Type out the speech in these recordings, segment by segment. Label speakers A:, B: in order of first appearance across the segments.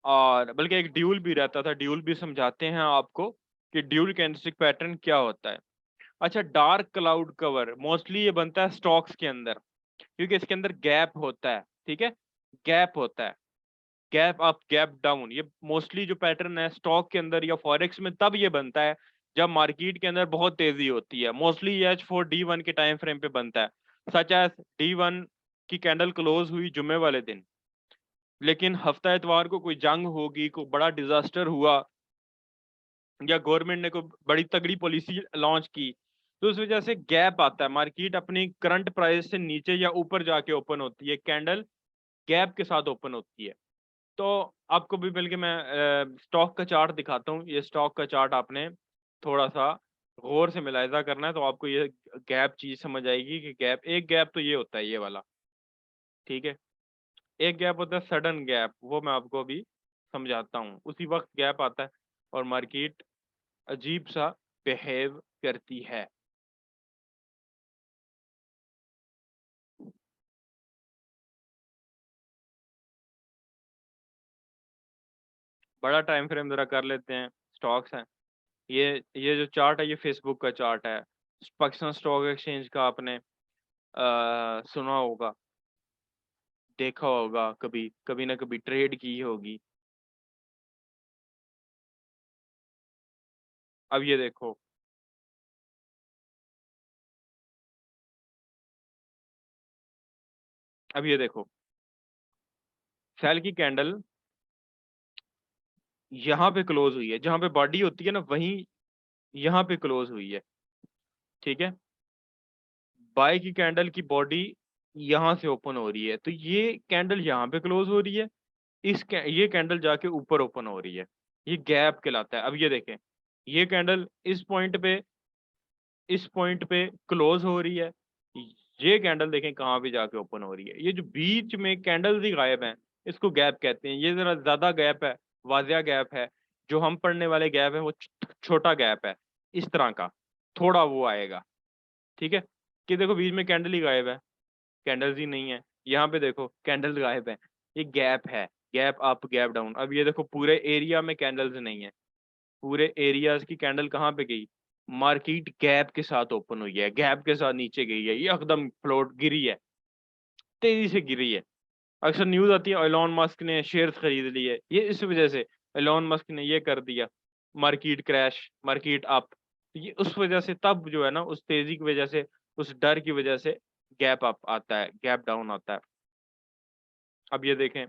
A: और बल्कि एक ड्यूल भी रहता था, ड्यूल भी समझाते हैं आपको कि ड्यूल कैंडलस्टिक पैटर्न क्या होता है। अच्छा, डार्क क्लाउड कवर मोस्टली ये बनता है स्टॉक्स के अंदर, क्योंकि इसके अंदर गैप होता है, ठीक है, गैप होता है, गैप अप गैप डाउन। ये मोस्टली जो पैटर्न है स्टॉक के अंदर या फॉरेक्स में तब ये बनता है जब मार्केट के अंदर बहुत तेजी होती है। मोस्टली ये H4D1 के टाइम फ्रेम पे बनता है, सच एज D1 की कैंडल क्लोज हुई जुम्मे वाले दिन, लेकिन हफ्ता इतवार को कोई जंग होगी, कोई बड़ा डिजास्टर हुआ, या गवर्नमेंट ने कोई बड़ी तगड़ी पॉलिसी लॉन्च की, तो उस वजह से गैप आता है, मार्केट अपनी करंट प्राइस से नीचे या ऊपर जाके ओपन होती है, कैंडल गैप के साथ ओपन होती है। तो आपको भी बल्कि मैं स्टॉक का चार्ट दिखाता हूँ। ये स्टॉक का चार्ट आपने थोड़ा सा गौर से मुलाहिजा करना है, तो आपको ये गैप चीज समझ आएगी कि गैप, एक गैप तो ये होता है ये वाला, ठीक है, एक गैप होता है सडन गैप, वो मैं आपको अभी समझाता हूँ। उसी वक्त गैप आता है और मार्केट अजीब सा बिहेव करती है। बड़ा टाइम फ्रेम जरा कर लेते हैं, स्टॉक्स हैं। ये जो चार्ट है ये फेसबुक का चार्ट है। पाकिस्तान स्टॉक एक्सचेंज का आपने सुना होगा, देखा होगा, कभी कभी ना कभी ट्रेड की होगी। अब ये देखो, अब ये देखो, सेल की कैंडल यहाँ पे क्लोज हुई है, जहां पे बॉडी होती है ना वहीं यहाँ पे क्लोज हुई है, ठीक है। बाय की कैंडल की बॉडी यहाँ से ओपन हो रही है, तो ये कैंडल यहाँ पे क्लोज हो रही है, ये कैंडल जाके ऊपर ओपन हो रही है, ये गैप कहलाता है। अब ये देखें, ये कैंडल इस पॉइंट पे क्लोज हो रही है, ये कैंडल देखें कहाँ पे जाके ओपन हो रही है। ये जो बीच में कैंडल्स ही गायब हैं, इसको गैप कहते हैं। ये जरा ज्यादा गैप है, वाजिया गैप है। जो हम पढ़ने वाले गैप है वो छोटा गैप है, इस तरह का थोड़ा वो आएगा, ठीक है। कि देखो बीच में कैंडल ही गायब है, कैंडल्स ही नहीं है। यहाँ पे देखो कैंडल्स गायब है, ये गैप है, गैप अप गैप डाउन। अब ये देखो पूरे एरिया में कैंडल्स नहीं है, पूरे एरियाज की कैंडल कहाँ पे गई, मार्केट गैप के साथ ओपन हुई है, गैप के साथ नीचे गई है, ये एकदम फ्लोट गिरी है, तेजी से गिरी है। अक्सर न्यूज आती है एलोन मस्क ने शेयर्स खरीद लिए, ये इस वजह से एलोन मस्क ने ये कर दिया, मार्केट क्रैश, मार्केट अप। ये उस वजह से तब जो है ना, उस तेजी की वजह से, उस डर की वजह से गैप अप आता है, गैप डाउन आता है। अब ये देखें,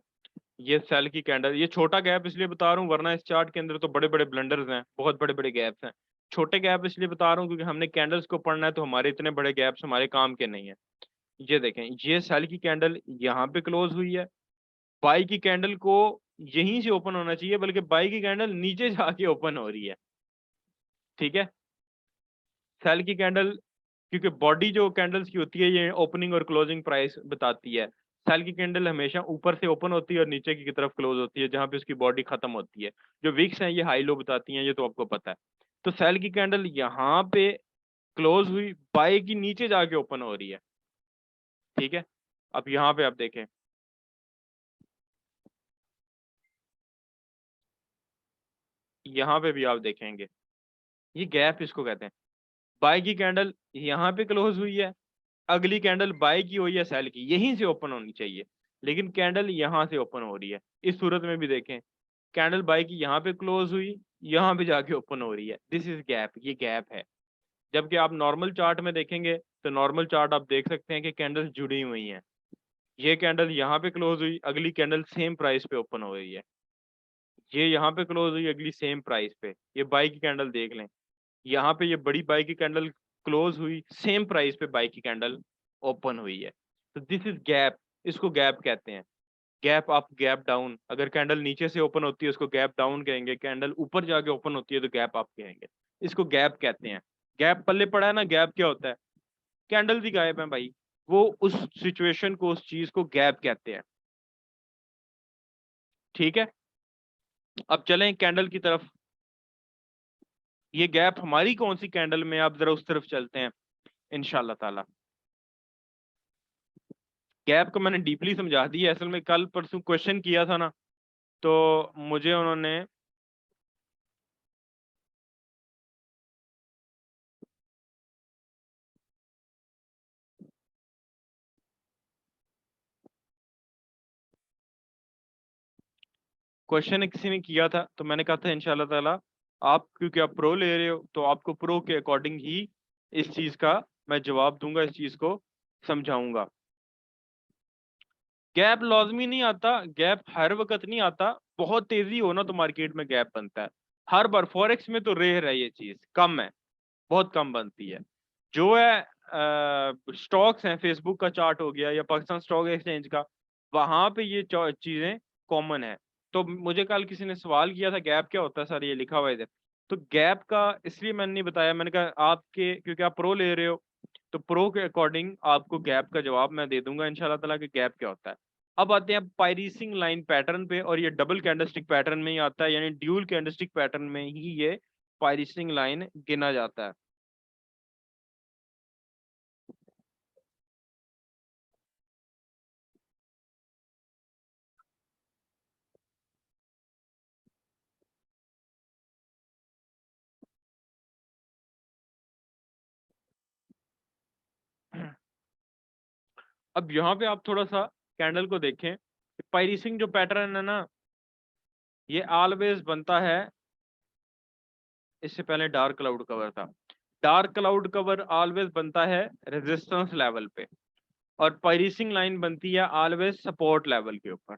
A: ये सेल की कैंडल, ये छोटा गैप इसलिए बता रहा हूँ वरना इस चार्ट के अंदर तो बड़े बड़े ब्लंडर्स हैं, बहुत बड़े बड़े गैप्स हैं। छोटे गैप इसलिए बता रहा हूँ क्योंकि हमने कैंडल्स को पढ़ना है, तो हमारे इतने बड़े गैप्स हमारे काम के नहीं है। ये देखें, ये सेल की कैंडल यहाँ पे क्लोज हुई है, बाई की कैंडल को यहीं से ओपन होना चाहिए, बल्कि बाई की कैंडल नीचे जाके ओपन हो रही है, ठीक है। सेल की कैंडल, क्योंकि बॉडी जो कैंडल्स की होती है ये ओपनिंग और क्लोजिंग प्राइस बताती है। सेल की कैंडल हमेशा ऊपर से ओपन होती है और नीचे की तरफ क्लोज होती है, जहां पे उसकी बॉडी खत्म होती है। जो विक्स हैं ये हाई लो बताती हैं, ये तो आपको पता है। तो सेल की कैंडल यहाँ पे क्लोज हुई, बाय की नीचे जाके ओपन हो रही है, ठीक है। अब यहाँ पे आप देखें, यहाँ पे भी आप देखेंगे, ये गैप इसको कहते हैं। बाय की कैंडल यहाँ पे क्लोज हुई है, अगली कैंडल बाय की हुई है सेल की, यहीं से ओपन होनी चाहिए, लेकिन कैंडल यहाँ से ओपन हो रही है। इस सूरत में भी देखें, कैंडल बाय की यहाँ पे क्लोज हुई, यहाँ पे जाके ओपन हो रही है, दिस इज गैप, ये गैप है। जबकि आप नॉर्मल चार्ट में देखेंगे तो नॉर्मल चार्ट आप देख सकते हैं कि कैंडल्स जुड़ी हुई हैं। ये कैंडल यहाँ पे क्लोज हुई, अगली कैंडल सेम प्राइस पे ओपन हो रही है, ये यहाँ पे क्लोज हुई, अगली सेम प्राइस पे। ये बाई की कैंडल देख लें, यहाँ पे ये बड़ी बाई की कैंडल क्लोज हुई, सेम प्राइस पे बाई की कैंडल ओपन हुई है। तो दिस इज गैप, इसको गैप कहते हैं। गैप अप गैप डाउन, अगर कैंडल नीचे से ओपन होती है उसको गैप डाउन कहेंगे, कैंडल ऊपर जाके ओपन होती है तो गैप अप कहेंगे, इसको गैप कहते हैं। गैप पल्ले पड़ा है ना, गैप क्या होता है, कैंडल ही गायब है भाई, वो उस सिचुएशन को, उस चीज को गैप कहते हैं, ठीक है। अब चलें कैंडल की तरफ, ये गैप हमारी कौन सी कैंडल में, आप जरा उस तरफ चलते हैं इंशाल्लाह ताला। गैप को मैंने डीपली समझा दिया, असल में कल परसों क्वेश्चन किया था ना, तो मुझे उन्होंने क्वेश्चन किसी ने किया था, तो मैंने कहा था इंशाल्लाह ताला आप, क्योंकि आप प्रो ले रहे हो तो आपको प्रो के अकॉर्डिंग ही इस चीज का मैं जवाब दूंगा, इस चीज को समझाऊंगा। गैप लाजमी नहीं आता, गैप हर वक्त नहीं आता, बहुत तेजी हो ना तो मार्केट में गैप बनता है हर बार। फॉरेक्स में तो रेयर है, ये चीज कम है, बहुत कम बनती है। जो है स्टॉक्स हैं, फेसबुक का चार्ट हो गया या पाकिस्तान स्टॉक एक्सचेंज का, वहां पे ये चीजें कॉमन है। तो मुझे कल किसी ने सवाल किया था गैप क्या होता है सर, ये लिखा हुआ है इधर। तो गैप का इसलिए मैंने नहीं बताया, मैंने कहा आपके, क्योंकि आप प्रो ले रहे हो तो प्रो के अकॉर्डिंग आपको गैप का जवाब मैं दे दूंगा इंशाल्लाह ताला कि गैप क्या होता है। अब आते हैं पायरीसिंग लाइन पैटर्न पे, और ये डबल कैंडलस्टिक पैटर्न में ही आता है, यानी ड्यूल कैंडलस्टिक पैटर्न में ही ये पायरीसिंग लाइन गिना जाता है। अब यहाँ पे आप थोड़ा सा कैंडल को देखें, पायरीसिंग जो पैटर्न है ना, ये ऑलवेज बनता है, इससे पहले डार्क क्लाउड कवर था, डार्क क्लाउड कवर ऑलवेज बनता है रेजिस्टेंस लेवल पे, और पायरीसिंग लाइन बनती है ऑलवेज सपोर्ट लेवल के ऊपर।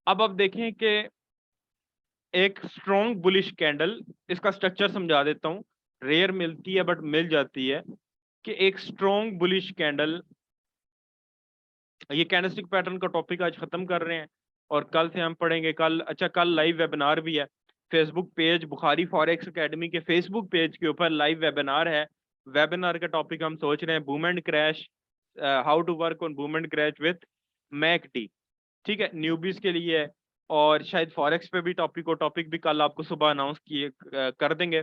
A: अब आप देखें कि एक स्ट्रॉन्ग बुलिश कैंडल, इसका स्ट्रक्चर समझा देता हूँ, रेयर मिलती है बट मिल जाती है, कि एक स्ट्रॉन्ग बुलिश कैंडल, ये कैंडलस्टिक पैटर्न का टॉपिक आज खत्म कर रहे हैं और कल से हम पढ़ेंगे। कल, अच्छा कल लाइव वेबिनार भी है, Facebook page Bukhari forex academy के फेसबुक पेज के ऊपर लाइव वेबिनार है। वेबिनार का टॉपिक हम सोच रहे हैं boom and crash, how to work on boom and crash with MACD, ठीक है, न्यूबीज के लिए है। और शायद फॉरेक्स पे भी टॉपिक हो, टॉपिक भी कल आपको सुबह अनाउंस किए कर देंगे।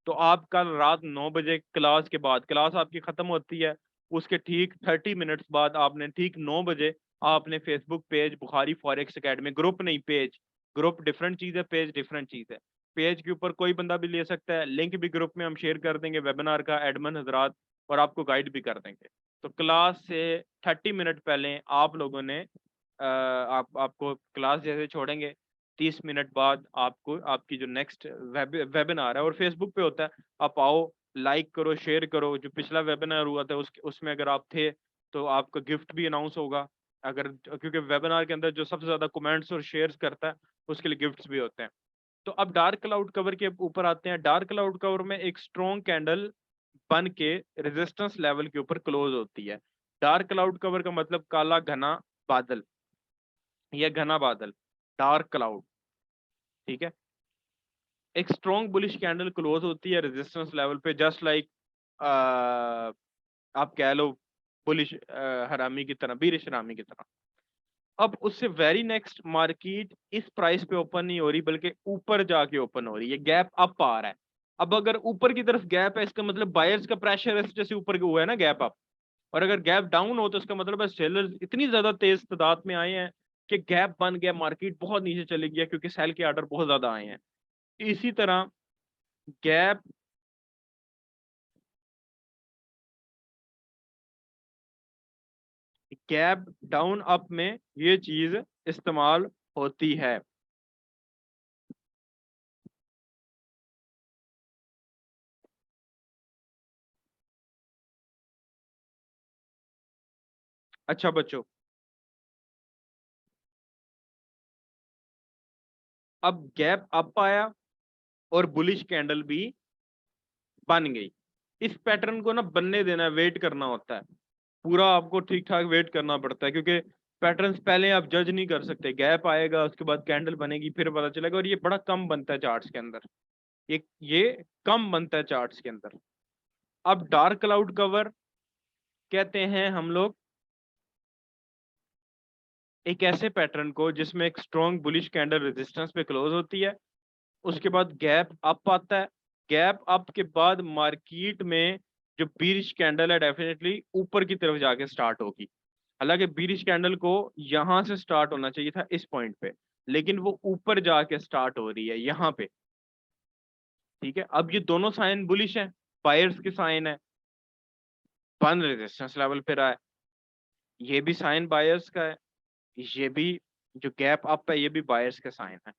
A: तो आप कल रात 9 बजे क्लास के बाद, क्लास आपकी खत्म होती है, उसके ठीक 30 मिनट्स बाद आपने ठीक 9 बजे आपने Facebook page Bukhari forex academy, group नहीं पेज, ग्रुप डिफरेंट चीज है, पेज डिफरेंट चीज है। पेज के ऊपर कोई बंदा भी ले सकता है, लिंक भी ग्रुप में हम शेयर कर देंगे वेबिनार का, एडमन हजरात, और आपको गाइड भी कर देंगे। तो क्लास से 30 मिनट पहले आप लोगों ने आपको क्लास जैसे छोड़ेंगे, 30 मिनट बाद आपको आपकी जो नेक्स्ट वेबिनार है, और फेसबुक पे होता है, आप आओ, लाइक करो, शेयर करो। जो पिछला वेबिनार हुआ था उसमें अगर आप थे तो आपका गिफ्ट भी अनाउंस होगा, अगर, क्योंकि वेबिनार के अंदर जो सबसे ज्यादा कमेंट्स और शेयर्स करता है उसके लिए गिफ्ट्स भी होते हैं। तो अब डार्क क्लाउड कवर के ऊपर आते हैं। डार्क क्लाउड कवर में एक स्ट्रॉन्ग कैंडल बन के रेजिस्टेंस लेवल के ऊपर क्लोज होती है। डार्क क्लाउड कवर का मतलब काला घना बादल, या घना बादल, डार्क क्लाउड, ठीक है। एक स्ट्रॉन्ग बुलिश कैंडल क्लोज होती है रेजिस्टेंस लेवल पे, जस्ट लाइक आप कह लो बुलिश हरामी की तरह, बीरिश हरामी की तरह। अब उससे वेरी नेक्स्ट मार्केट इस प्राइस पे ओपन नहीं हो रही, बल्कि ऊपर जाके ओपन हो रही है, गैप अप आ रहा है। अब अगर ऊपर की तरफ गैप है, इसका मतलब बायर्स का प्रेशर है, जैसे ऊपर हुआ है ना गैप अप, और अगर गैप डाउन हो तो इसका मतलब है सेलर्स इतनी ज्यादा तेज तादाद में आए हैं कि गैप बन गया, मार्केट बहुत नीचे चली गया क्योंकि सेल के आर्डर बहुत ज्यादा आए हैं। इसी तरह गैप गैप डाउन अप में ये चीज इस्तेमाल होती है। अच्छा बच्चों, अब गैप अप आया और बुलिश कैंडल भी बन गई। इस पैटर्न को ना बनने देना है, वेट करना होता है, पूरा आपको ठीक ठाक वेट करना पड़ता है, क्योंकि पैटर्न्स पहले आप जज नहीं कर सकते। गैप आएगा, उसके बाद कैंडल बनेगी, फिर पता चलेगा, और ये बड़ा कम बनता है चार्ट्स के अंदर, ये कम बनता है चार्ट्स के अंदर। अब डार्क क्लाउड कवर कहते हैं हम लोग एक ऐसे पैटर्न को जिसमें एक स्ट्रॉन्ग बुलिश कैंडल रेजिस्टेंस पे क्लोज होती है, उसके बाद गैप अप आता है, गैप अप के बाद मार्केट में जो बीरिश कैंडल है डेफिनेटली ऊपर की तरफ जाके स्टार्ट होगी। हालांकि बीरिश कैंडल को यहां से स्टार्ट होना चाहिए था इस पॉइंट पे, लेकिन वो ऊपर जाके स्टार्ट हो रही है यहाँ पे। ठीक है, अब ये दोनों साइन बुलिश है, बायर्स के साइन है, बन रेजिस्टेंस लेवल पे रहा है। ये भी साइन बायर्स का है, ये भी जो गैप अप है ये भी बायर्स का साइन है।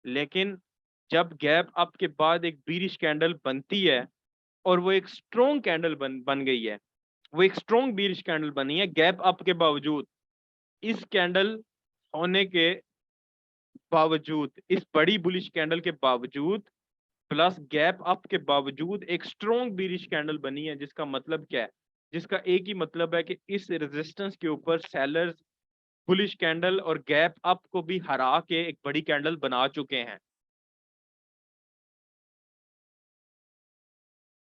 A: लेकिन जब गैप अप के बाद एक बीरिश कैंडल बनती है और वो एक स्ट्रॉन्ग कैंडल बन गई है, वो एक स्ट्रॉन्ग बीरिश कैंडल बनी है गैप अप के बावजूद, इस कैंडल होने के बावजूद, इस बड़ी बुलिश कैंडल के बावजूद प्लस गैप अप के बावजूद एक स्ट्रॉन्ग बीरिश कैंडल बनी है, जिसका मतलब क्या है, जिसका एक ही मतलब है कि इस रेजिस्टेंस के ऊपर सेलर्स बुलिश कैंडल और गैप अप को भी हरा के एक बड़ी कैंडल बना चुके हैं।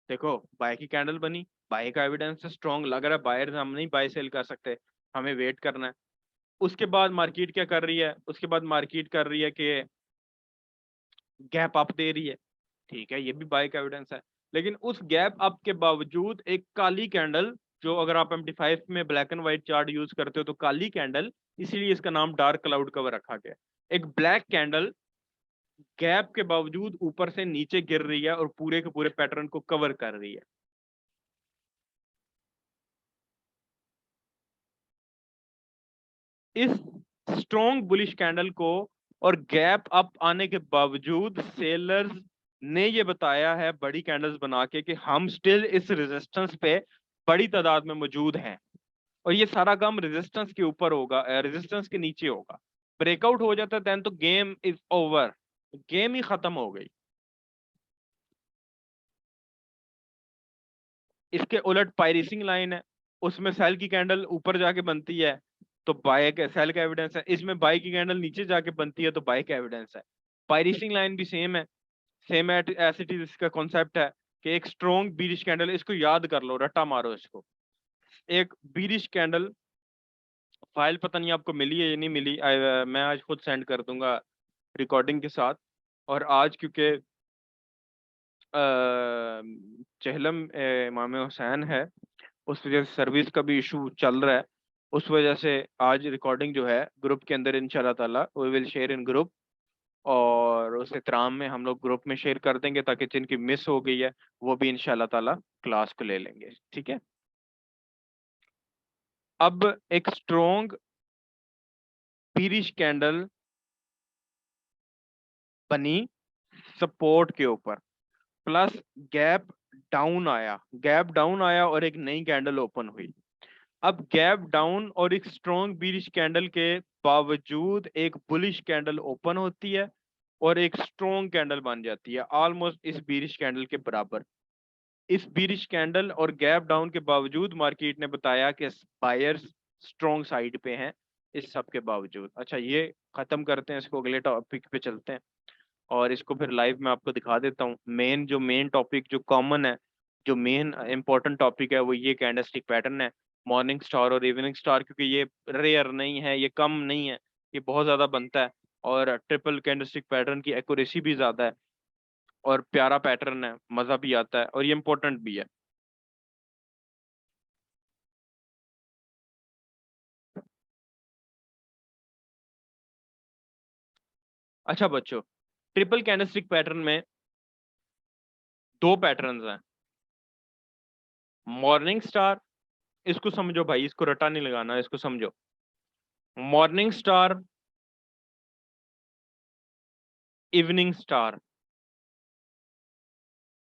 A: देखो बाय की कैंडल बनी, बाय का एविडेंस स्ट्रॉन्ग लग रहा है, बायर हम नहीं बाय सेल कर सकते, हमें वेट करना है। उसके बाद मार्केट क्या कर रही है, उसके बाद मार्केट कर रही है कि गैप अप दे रही है, ठीक है, ये भी बाय का एविडेंस है। लेकिन उस गैप अप के बावजूद एक काली कैंडल, जो अगर आप MT5 में black and white chart use करते हो तो काली कैंडल, इसीलिए इसका नाम डार्क क्लाउड कवर रखा गया। एक ब्लैक कैंडल गैप के बावजूद ऊपर से नीचे गिर रही है और पूरे के पूरे पैटर्न को कवर कर रही है। इस स्ट्रॉन्ग बुलिश कैंडल को और गैप अप आने के बावजूद सेलर्स ने ये बताया है बड़ी कैंडल्स बना के कि हम स्टिल इस रेजिस्टेंस पे बड़ी तादाद में मौजूद हैं, और ये सारा काम रेजिस्टेंस के ऊपर होगा, रेजिस्टेंस के नीचे होगा। ब्रेकआउट हो जाता है देन तो गेम इज ओवर, गेम ही खत्म हो गई। इसके उलट पायरिसिंग लाइन है, उसमें सेल की कैंडल ऊपर जाके बनती है तो बाय का सेल का एविडेंस है, इसमें बाय की कैंडल नीचे जाके बनती है तो बाय का एविडेंस है। पायरिसिंग लाइन भी सेम है, सेम एज इट इज। इसका कॉन्सेप्ट है कि एक स्ट्रॉन्ग बीरिश कैंडल, इसको याद कर लो, रट्टा मारो इसको, एक बीरिश कैंडल, फाइल पता नहीं आपको मिली है या नहीं मिली, मैं आज खुद सेंड कर दूंगा रिकॉर्डिंग के साथ। और आज क्योंकि चहलम इमाम हुसैन है, उस वजह से सर्विस का भी इशू चल रहा है, उस वजह से आज रिकॉर्डिंग जो है ग्रुप के अंदर इंशाल्लाह ताला we will share in group, और उस एहतराम में हम लोग ग्रुप में शेयर कर देंगे ताकि जिनकी मिस हो गई है वो भी इंशाल्लाह ताला क्लास को ले लेंगे। ठीक है, अब एक स्ट्रॉन्ग पीरिश कैंडल बनी सपोर्ट के ऊपर, प्लस गैप डाउन आया, गैप डाउन आया और एक नई कैंडल ओपन हुई। अब गैप डाउन और एक स्ट्रॉन्ग बीरिश कैंडल के बावजूद एक बुलिश कैंडल ओपन होती है और एक स्ट्रॉन्ग कैंडल बन जाती है ऑलमोस्ट इस बीरिश कैंडल के बराबर। इस बीरिश कैंडल और गैप डाउन के बावजूद मार्केट ने बताया कि बायर्स स्ट्रॉन्ग साइड पे हैं, इस सब के बावजूद। अच्छा, ये खत्म करते हैं, इसको अगले टॉपिक पे चलते हैं और इसको फिर लाइव में आपको दिखा देता हूँ। मेन टॉपिक जो कॉमन है, जो मेन इंपॉर्टेंट टॉपिक है वो ये कैंडलस्टिक पैटर्न है, मॉर्निंग स्टार और इवनिंग स्टार, क्योंकि ये रेयर नहीं है, ये कम नहीं है, ये बहुत ज्यादा बनता है और ट्रिपल कैंडलस्टिक पैटर्न की एक्यूरेसी भी ज्यादा है और प्यारा पैटर्न है, मजा भी आता है और ये इंपॉर्टेंट भी है। अच्छा बच्चों, ट्रिपल कैंडलस्टिक पैटर्न में दो पैटर्न्स हैं। मॉर्निंग स्टार, इसको समझो भाई, इसको रटा नहीं लगाना, इसको समझो। Morning star, evening star.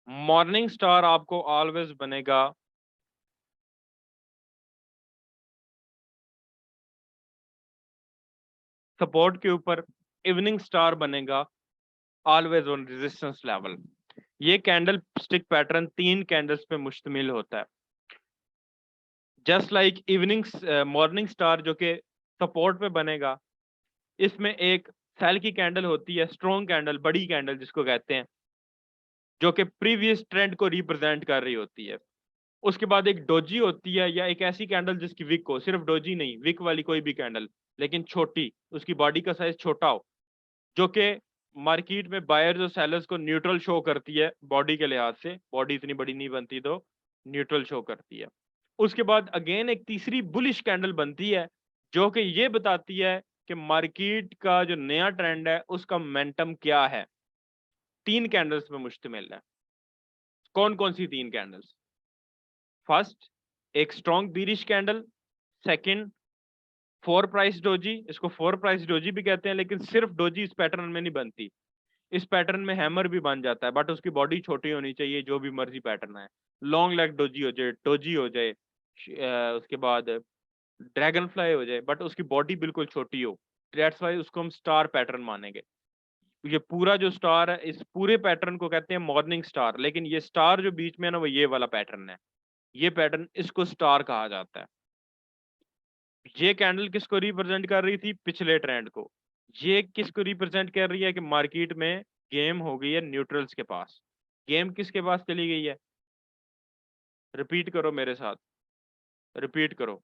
A: Morning star आपको ऑलवेज बनेगा सपोर्ट के ऊपर, इवनिंग स्टार बनेगा ऑलवेज ऑन रेजिस्टेंस लेवल। ये कैंडल स्टिक पैटर्न तीन कैंडल्स पे मुश्तमिल होता है। Just like evening, morning star जो कि सपोर्ट पे बनेगा, इसमें एक सेल की कैंडल होती है, स्ट्रॉन्ग कैंडल, बड़ी कैंडल जिसको कहते हैं, जो कि प्रीवियस ट्रेंड को रिप्रेजेंट कर रही होती है। उसके बाद एक डोजी होती है, या एक ऐसी कैंडल जिसकी विक हो, सिर्फ डोजी नहीं, विक वाली कोई भी कैंडल लेकिन छोटी, उसकी बॉडी का साइज छोटा हो, जो कि मार्केट में बायर्स और सेलर्स को न्यूट्रल शो करती है बॉडी के लिहाज से, बॉडी इतनी बड़ी नहीं बनती तो न्यूट्रल शो करती है। उसके बाद अगेन एक तीसरी बुलिश कैंडल बनती है जो कि ये बताती है कि मार्केट का जो नया ट्रेंड है उसका मोमेंटम क्या है। 3 कैंडल्स पे मुश्तमिल है। कौन कौन सी 3 कैंडल्स? फर्स्ट, एक strong bearish candle. Second, 4 price doji. इसको 4 प्राइस डोजी भी कहते हैं, लेकिन सिर्फ डोजी इस पैटर्न में नहीं बनती। इस पैटर्न में हैमर भी बन जाता है, बट उसकी बॉडी छोटी होनी चाहिए, जो भी मर्जी पैटर्न है। लॉन्ग लेग डोजी हो जाए, डोजी हो जाए, उसके बाद ड्रैगन फ्लाई हो जाए, बट उसकी बॉडी बिल्कुल छोटी हो। दैट्स वाई उसको हम स्टार पैटर्न मानेंगे। ये पूरा जो स्टार है, इस पूरे पैटर्न को कहते हैं मॉर्निंग स्टार, लेकिन ये स्टार जो बीच में है ना, वो ये वाला पैटर्न है। ये पैटर्न, इसको स्टार कहा जाता है। ये कैंडल किसको रिप्रेजेंट कर रही थी? पिछले ट्रेंड को। ये किसको रिप्रेजेंट कर रही है कि मार्केट में गेम हो गई है न्यूट्रल्स के पास। गेम किसके पास चली गई है? रिपीट करो मेरे साथ, रिपीट करो।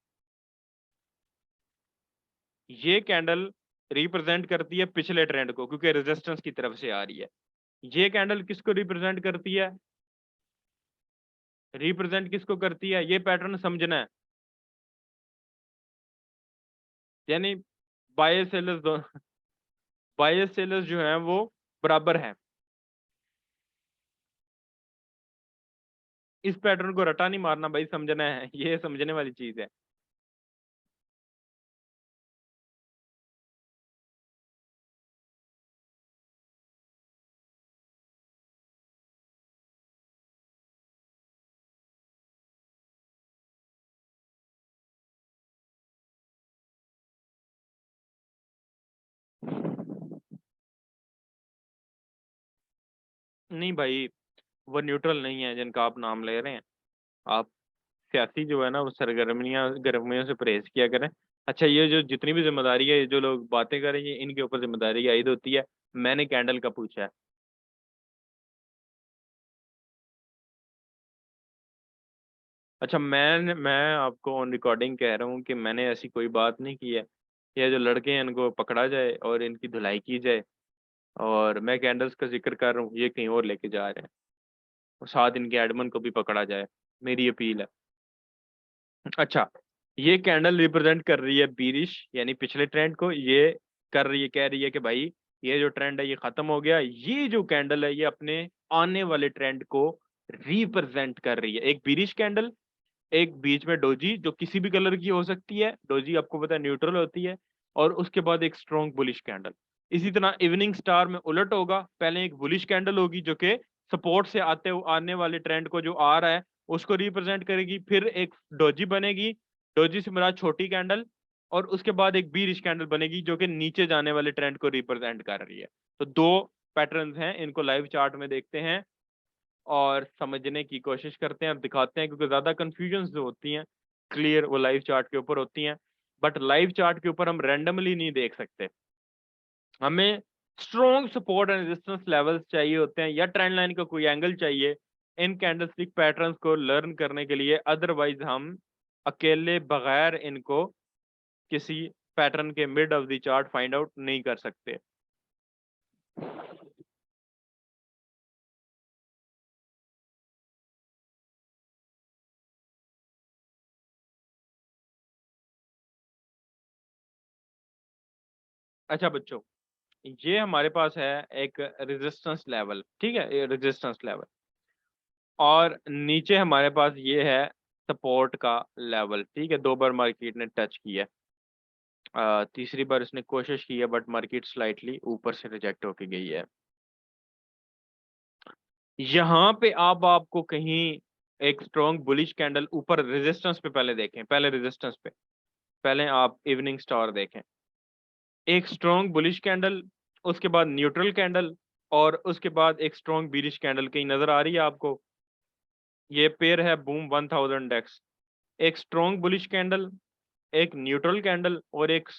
A: ये कैंडल रिप्रेजेंट करती है पिछले ट्रेंड को, क्योंकि रेजिस्टेंस की तरफ से आ रही है। ये कैंडल किसको रिप्रेजेंट करती है? रिप्रेजेंट किसको करती है? ये पैटर्न समझना है। यानी बाय सेलर्स दो, बाय सेलर्स जो है वो बराबर है। इस पैटर्न को रटा नहीं मारना भाई, समझना है, ये समझने वाली चीज है। नहीं भाई, वो न्यूट्रल नहीं है जिनका आप नाम ले रहे हैं। आप सियासी जो है ना, वो सरगर्मियां गर्मियों से परहेज किया करें। अच्छा, ये जो जितनी भी जिम्मेदारी है, ये जो लोग बातें कर रहे हैं, इनके ऊपर जिम्मेदारी आयद होती है। मैंने कैंडल का पूछा है। अच्छा, मैं आपको ऑन रिकॉर्डिंग कह रहा हूँ कि मैंने ऐसी कोई बात नहीं की है। ये जो लड़के हैं इनको पकड़ा जाए और इनकी धुलाई की जाए। और मैं कैंडल्स का जिक्र कर रहा हूँ, ये कहीं और लेके जा रहे हैं। और साथ इनके एडमन को भी पकड़ा जाए, मेरी अपील है। अच्छा, ये कैंडल रिप्रेजेंट कर रही है बीरिश, यानी पिछले ट्रेंड को। ये कर रही है, कह रही है कि भाई ये जो ट्रेंड है ये खत्म हो गया। ये जो कैंडल है ये अपने आने वाले ट्रेंड को रिप्रेजेंट कर रही है। एक बीरिश कैंडल, एक बीच में डोजी जो किसी भी कलर की हो सकती है, डोजी आपको पता है न्यूट्रल होती है। और उसके बाद एक स्ट्रॉन्ग बुलिश कैंडल। इसी तरह इवनिंग स्टार में उलट होगा, पहले एक बुलिश कैंडल होगी जो कि सपोर्ट से आने वाले ट्रेंड को जो आ रहा है उसको रिप्रेजेंट करेगी। फिर एक डोजी बनेगी, डोजी से मेरा छोटी कैंडल। और उसके बाद एक बीरिश कैंडल बनेगी जो कि नीचे जाने वाले ट्रेंड को रिप्रेजेंट कर रही है। तो दो पैटर्न्स हैं, इनको लाइव चार्ट में देखते हैं और समझने की कोशिश करते हैं और दिखाते हैं, क्योंकि ज्यादा कंफ्यूजन जो होती हैं क्लियर वो लाइव चार्ट के ऊपर होती हैं। बट लाइव चार्ट के ऊपर हम रैंडमली नहीं देख सकते। हमें strong support and resistance levels चाहिए होते हैं, या ट्रेंड लाइन का कोई एंगल चाहिए इन कैंडलस्टिक पैटर्न्स को लर्न करने के लिए। अदरवाइज हम अकेले बगैर इनको किसी पैटर्न के mid of the chart find out नहीं कर सकते। अच्छा बच्चों, ये हमारे पास है एक रेजिस्टेंस लेवल, ठीक है, ये रेजिस्टेंस लेवल। और नीचे हमारे पास ये है सपोर्ट का लेवल, ठीक है। 2 बार मार्केट ने टच किया। तीसरी बार इसने कोशिश की है, बट मार्केट स्लाइटली ऊपर से रिजेक्ट होके गई है। यहाँ पे आप आपको कहीं एक स्ट्रॉन्ग बुलिश कैंडल ऊपर रेजिस्टेंस पे पहले देखें, पहले रेजिस्टेंस पे, पहले आप इवनिंग स्टार देखें। एक स्ट्रॉन्ग बुलिश कैंडल, उसके बाद न्यूट्रल कैंडल, और उसके बाद एक स्ट्रॉन्ग बीरिश कैंडल। कहीं नजर आ रही है आपको? ये पेयर है बूम 1000 एक्स। एक स्ट्रॉन्ग बुलिश कैंडल, एक न्यूट्रल कैंडल, और एक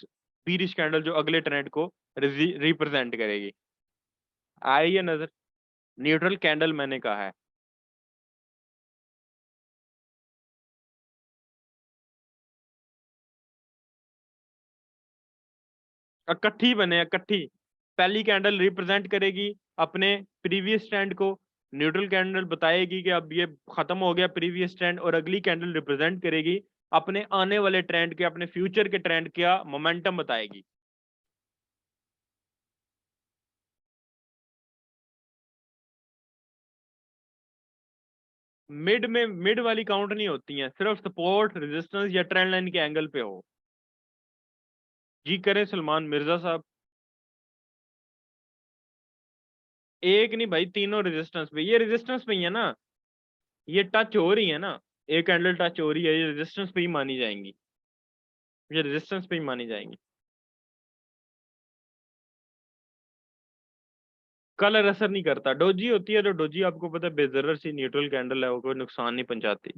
A: बीरिश कैंडल जो अगले ट्रेंड को रिप्रेजेंट करेगी। आ रही है नजर? न्यूट्रल कैंडल मैंने कहा है। इकट्ठी बने, इकट्ठी। पहली कैंडल रिप्रेजेंट करेगी अपने प्रीवियस ट्रेंड को, न्यूट्रल कैंडल बताएगी कि अब ये खत्म हो गया प्रीवियस ट्रेंड, और अगली कैंडल रिप्रेजेंट करेगी अपने आने वाले ट्रेंड के, अपने फ्यूचर के ट्रेंड का मोमेंटम बताएगी। मिड वाली काउंट नहीं होती हैं, सिर्फ सपोर्ट, रेजिस्टेंस या ट्रेंड लाइन के एंगल पे हो। जी करें सलमान मिर्जा साहब। एक नहीं भाई, तीनों रेजिस्टेंस पे, ये रेजिस्टेंस पे ही है ना, ये टच हो रही है ना, एक कैंडल टच हो रही है, ये रेजिस्टेंस पे ही मानी जाएंगी, ये रेजिस्टेंस पे ही मानी जाएंगी। कलर असर नहीं करता, डोजी होती है तो डोजी आपको पता है बेजरर सी न्यूट्रल कैंडल है, वो कोई नुकसान नहीं पहुंचाती।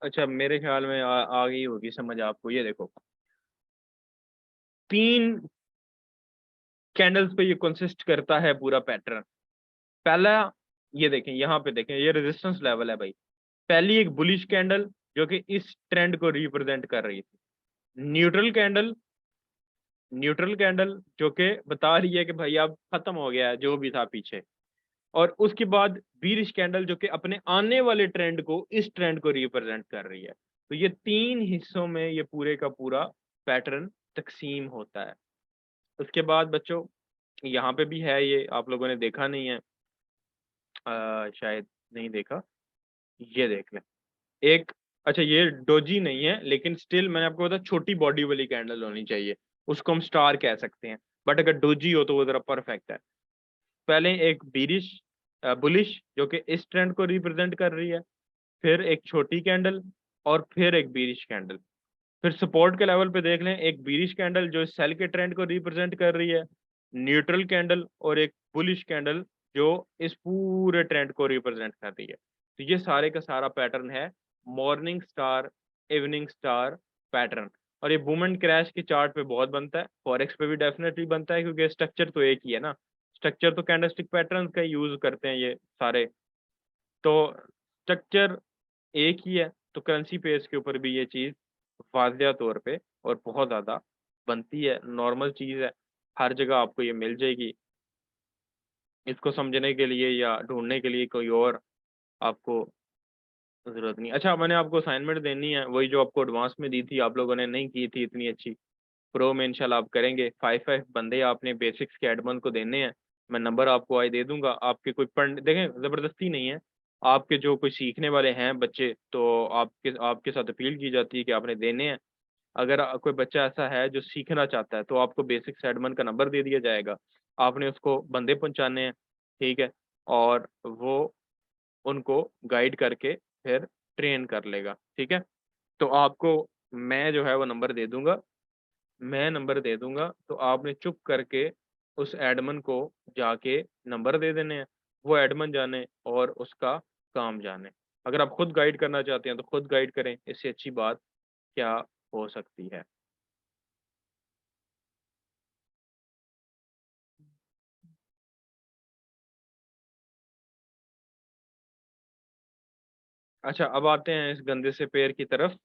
A: अच्छा मेरे ख्याल में आ गई होगी समझ आपको। ये देखो, तीन कैंडल्स पे ये कंसिस्ट करता है पूरा पैटर्न। पहला, ये देखें यहाँ पे देखें, ये रेजिस्टेंस लेवल है भाई। पहली एक बुलिश कैंडल जो कि इस ट्रेंड को रिप्रेजेंट कर रही थी। न्यूट्रल कैंडल, न्यूट्रल कैंडल जो कि बता रही है कि भाई अब खत्म हो गया है जो भी था पीछे। और उसके बाद बीरिश कैंडल जो कि अपने आने वाले ट्रेंड को, इस ट्रेंड को रिप्रेजेंट कर रही है। तो ये तीन हिस्सों में ये पूरे का पूरा पैटर्न तकसीम होता है। उसके बाद बच्चों यहाँ पे भी है, ये आप लोगों ने देखा नहीं है, शायद नहीं देखा, ये देख लें एक। अच्छा ये डोजी नहीं है, लेकिन स्टिल मैंने आपको बताया छोटी बॉडी वाली कैंडल होनी चाहिए, उसको हम स्टार कह सकते हैं, बट अगर डोजी हो तो वो जरा परफेक्ट है। पहले एक बीरिश बुलिश जो कि इस ट्रेंड को रिप्रेजेंट कर रही है, फिर एक छोटी कैंडल, और फिर एक बीरिश कैंडल। फिर सपोर्ट के लेवल पे देख लें, एक बीरिश कैंडल जो सेल के ट्रेंड को रिप्रेजेंट कर रही है, न्यूट्रल कैंडल, और एक बुलिश कैंडल जो इस पूरे ट्रेंड को रिप्रेजेंट कर रही है। तो ये सारे का सारा पैटर्न है morning star evening star pattern. और ये बूम क्रैश के चार्ट पे बहुत बनता है, फॉरेक्स पे भी डेफिनेटली बनता है, क्योंकि स्ट्रक्चर तो एक ही है ना, स्ट्रक्चर तो कैंडलस्टिक पैटर्न का यूज करते हैं ये सारे। तो स्ट्रक्चर एक ही है, तो करेंसी पेज के ऊपर भी ये चीज वाजिया तौर पे और बहुत ज्यादा बनती है, नॉर्मल चीज है, हर जगह आपको ये मिल जाएगी। इसको समझने के लिए या ढूंढने के लिए कोई और आपको जरूरत नहीं। अच्छा मैंने आपको असाइनमेंट देनी है, वही जो आपको एडवांस में दी थी, आप लोगों ने नहीं की थी इतनी अच्छी, प्रो में इंशाल्लाह आप करेंगे। 5 बंदे आपने बेसिक्स के एडमन को देने हैं, मैं नंबर आपको आज दे दूंगा। आपके कोई पढ़ देखें, जबरदस्ती नहीं है, आपके जो कोई सीखने वाले हैं बच्चे, तो आपके आपके साथ अपील की जाती है कि आपने देने हैं। अगर कोई बच्चा ऐसा है जो सीखना चाहता है तो आपको बेसिक्स एडमन का नंबर दे दिया जाएगा, आपने उसको बंदे पहुंचाने हैं, ठीक है, और वो उनको गाइड करके फिर ट्रेन कर लेगा, ठीक है। तो आपको मैं जो है वो नंबर दे दूंगा, मैं नंबर दे दूंगा, तो आपने चुप करके उस एडमन को जाके नंबर दे देने हैं, वो एडमन जाने और उसका काम जाने। अगर आप खुद गाइड करना चाहते हैं तो खुद गाइड करें, इससे अच्छी बात क्या हो सकती है। अच्छा अब आते हैं इस गंदे से पेड़ की तरफ।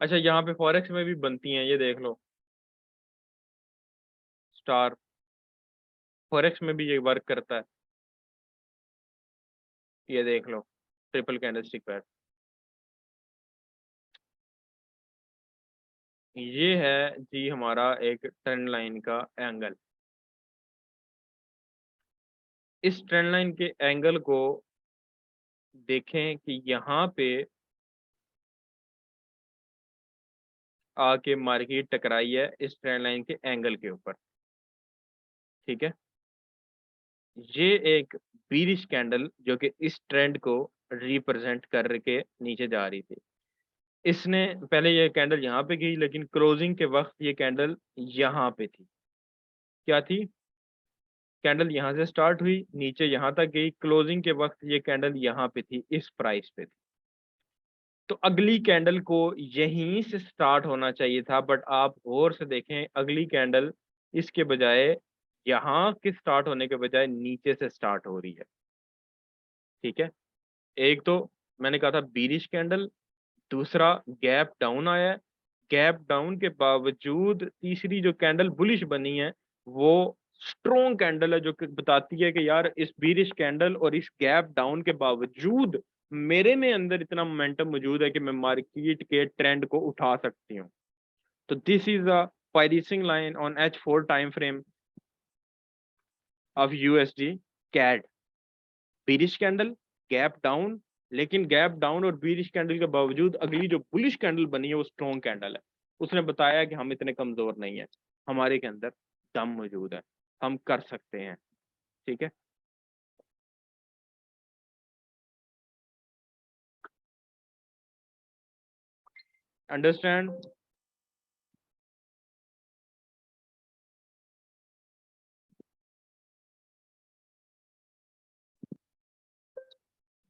A: अच्छा यहाँ पे फॉरेक्स में भी बनती हैं, ये देख लो, स्टार फॉरेक्स में भी ये वर्क करता है, ये देख लो, ट्रिपल कैंडलस्टिक पैर। ये है जी हमारा एक ट्रेंड लाइन का एंगल। इस ट्रेंड लाइन के एंगल को देखें कि यहाँ पे आके मार्केट टकराई है इस ट्रेंड लाइन के एंगल के ऊपर, ठीक है। ये एक बीरिश कैंडल जो कि इस ट्रेंड को रिप्रेजेंट करके नीचे जा रही थी। इसने पहले ये कैंडल यहाँ पे गई, लेकिन क्लोजिंग के वक्त ये कैंडल यहाँ पे थी। क्या थी? कैंडल यहाँ से स्टार्ट हुई, नीचे यहाँ तक गई, क्लोजिंग के वक्त ये कैंडल यहाँ पे थी, इस प्राइस पे थी। तो अगली कैंडल को यहीं से स्टार्ट होना चाहिए था, बट आप गौर से देखें, अगली कैंडल इसके बजाय यहाँ के स्टार्ट होने के बजाय नीचे से स्टार्ट हो रही है, ठीक है। एक तो मैंने कहा था बीरिश कैंडल, दूसरा गैप डाउन आया है, गैप डाउन के बावजूद तीसरी जो कैंडल बुलिश बनी है वो स्ट्रॉन्ग कैंडल है, जो कि बताती है कि यार इस बीरिश कैंडल और इस गैप डाउन के बावजूद मेरे में अंदर इतना मोमेंटम मौजूद है कि मैं मार्केट के ट्रेंड को उठा सकती हूँ। तो this is a piercing line on H4 time frame of USD CAD। Bearish candle, gap down, लेकिन गैप डाउन और बीरिश कैंडल के बावजूद अगली जो बुलिश कैंडल बनी है वो स्ट्रॉन्ग कैंडल है। उसने बताया कि हम इतने कमजोर नहीं है, हमारे के अंदर दम मौजूद है, हम कर सकते हैं। ठीक है, अंडरस्टैंड।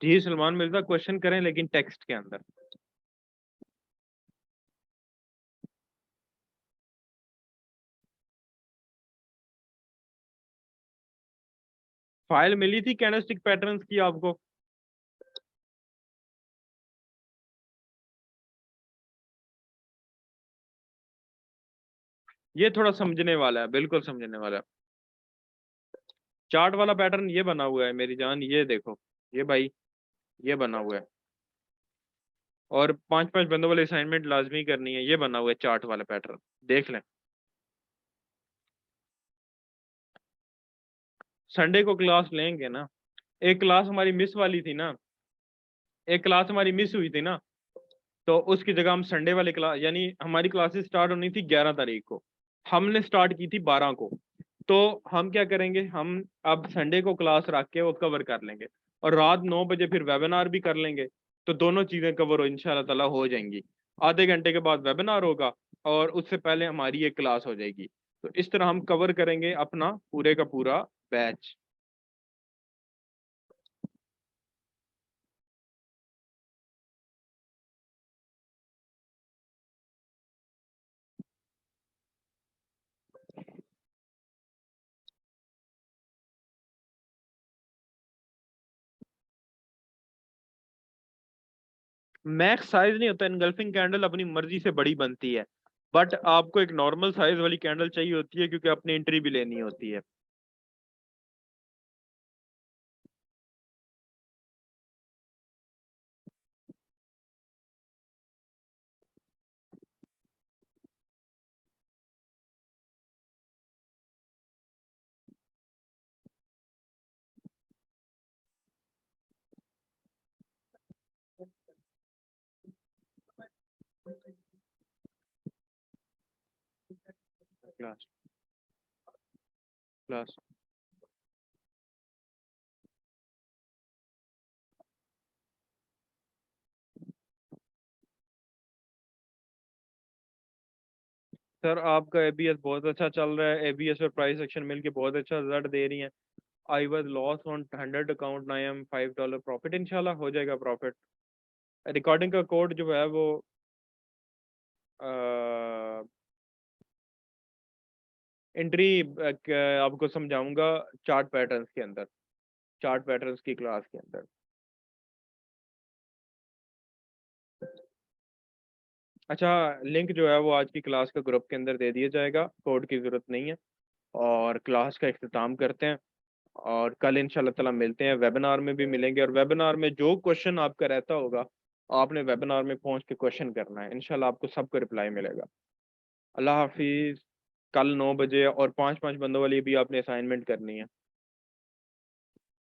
A: जी सलमान मिर्जा, क्वेश्चन करें लेकिन टेक्स्ट के अंदर। फाइल मिली थी कैंडलस्टिक पैटर्न्स की आपको? ये थोड़ा समझने वाला है, बिल्कुल समझने वाला है। चार्ट वाला पैटर्न ये बना हुआ है मेरी जान, ये देखो, ये भाई, ये बना हुआ है, और 5-5 बंदों वाली असाइनमेंट लाजमी करनी है। ये बना हुआ है चार्ट वाला पैटर्न, देख लें। संडे को क्लास लेंगे ना, एक क्लास हमारी मिस वाली थी ना, एक क्लास हमारी मिस हुई थी ना, तो उसकी जगह हम संडे वाली क्लास, यानी हमारी क्लासेस स्टार्ट होनी थी 11 तारीख को, हमने स्टार्ट की थी 12 को। तो हम क्या करेंगे, हम अब संडे को क्लास रख के वो कवर कर लेंगे, और रात 9 बजे फिर वेबिनार भी कर लेंगे। तो दोनों चीजें कवर हो इंशाल्लाह ताला हो जाएंगी। आधे घंटे के बाद वेबिनार होगा, और उससे पहले हमारी एक क्लास हो जाएगी। तो इस तरह हम कवर करेंगे अपना पूरे का पूरा बैच। मैक्स साइज नहीं होता, इनगल्फिंग कैंडल अपनी मर्जी से बड़ी बनती है, बट आपको एक नॉर्मल साइज वाली कैंडल चाहिए होती है, क्योंकि अपनी एंट्री भी लेनी होती है। क्लास क्लास सर आपका एबीएस बहुत अच्छा चल रहा है, एबीएस और प्राइस एक्शन मिलके बहुत अच्छा रिजल्ट दे रही हैं। I was loss on 100 account, I am $5 profit, इंशाल्लाह हो जाएगा प्रॉफिट। रिकॉर्डिंग का कोड जो है वो एंट्री आपको समझाऊंगा चार्ट पैटर्न्स के अंदर, चार्ट पैटर्न्स की क्लास के अंदर। अच्छा, लिंक जो है वो आज की क्लास का ग्रुप के अंदर दे दिया जाएगा, कोड की ज़रूरत नहीं है। और क्लास का इख्तिताम करते हैं, और कल इंशाल्लाह ताला मिलते हैं, वेबिनार में भी मिलेंगे, और वेबिनार में जो क्वेश्चन आपका रहता होगा आपने वेबिनार में पहुंच के क्वेश्चन करना है, इंशाल्लाह आपको सबको रिप्लाई मिलेगा। अल्लाह हाफिज़। कल 9 बजे, और 5-5 बंदों वाली भी आपने असाइनमेंट करनी है।